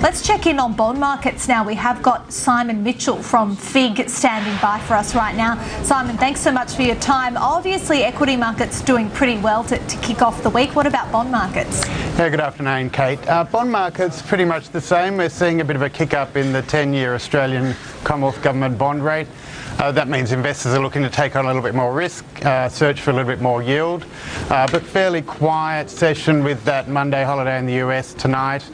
Let's check in on bond markets now. We have got Simon Michell from FIIG standing by for us right now. Simon, thanks so much for your time. Obviously, equity markets doing pretty well to kick off the week. What about bond markets? Yeah, good afternoon, Kate. Bond markets pretty much the same. We're seeing a bit of a kick up in the 10-year Australian Commonwealth Government bond rate. That means investors are looking to take on a little bit more risk, search for a little bit more yield, but fairly quiet session with that Monday holiday in the US tonight.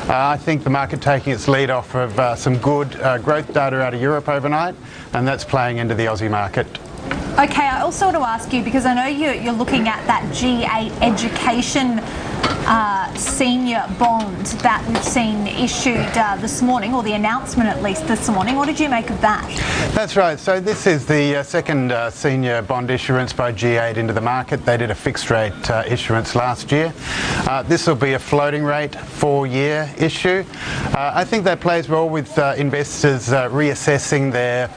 I think the market taking its lead off of some good growth data out of Europe overnight, and that's playing into the Aussie market. Okay, I also want to ask you, because I know you're looking at that G8 education senior bond that we've seen issued this morning, or the announcement at least this morning. What did you make of that? That's right. So this is the second senior bond issuance by G8 into the market. They did a fixed rate issuance last year. This will be a floating rate 4-year issue. I think that plays well with investors reassessing their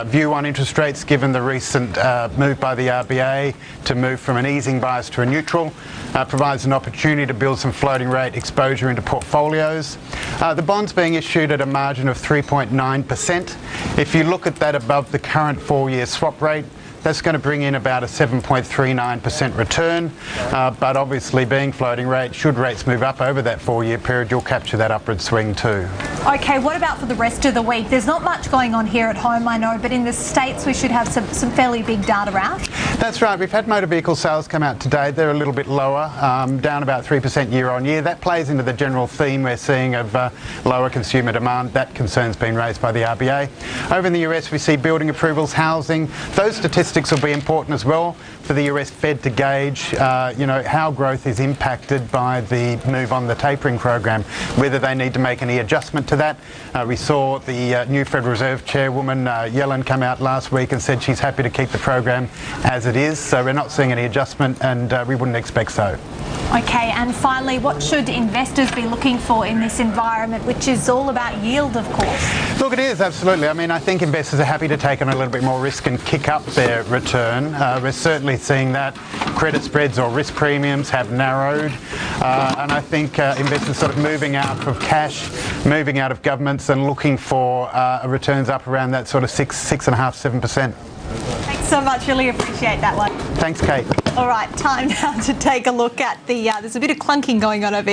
view on interest rates given the recent move by the RBA to move from an easing bias to a neutral. Provides an opportunity to build some floating rate exposure into portfolios. The bond's being issued at a margin of 3.9%. If you look at that above the current 4-year swap rate, that's going to bring in about a 7.39% return, but obviously being floating rate, should rates move up over that 4-year period, you'll capture that upward swing too. Okay, what about for the rest of the week? There's not much going on here at home, I know, but in the States we should have some fairly big data out. That's right. We've had motor vehicle sales come out today. They're a little bit lower, down about 3% year on year. That plays into the general theme we're seeing of lower consumer demand. That concern's been raised by the RBA. Over in the US, we see building approvals, housing. Those statistics will be important as well for the US Fed to gauge how growth is impacted by the move on the tapering program, whether they need to make any adjustment to that. We saw the new Federal Reserve Chairwoman Yellen come out last week and said she's happy to keep the program as it is, so we're not seeing any adjustment, and we wouldn't expect so. Okay, and finally, what should investors be looking for in this environment, which is all about yield, of course? Look, it is, absolutely. I mean, I think investors are happy to take on a little bit more risk and kick up their return. We're certainly seeing that credit spreads or risk premiums have narrowed, and I think investors sort of moving out of cash, moving out of governments and looking for returns up around that sort of 6.5%, 7%. Thanks so much, really appreciate that one. Thanks, Kate. All right, time now to take a look at there's a bit of clunking going on over here.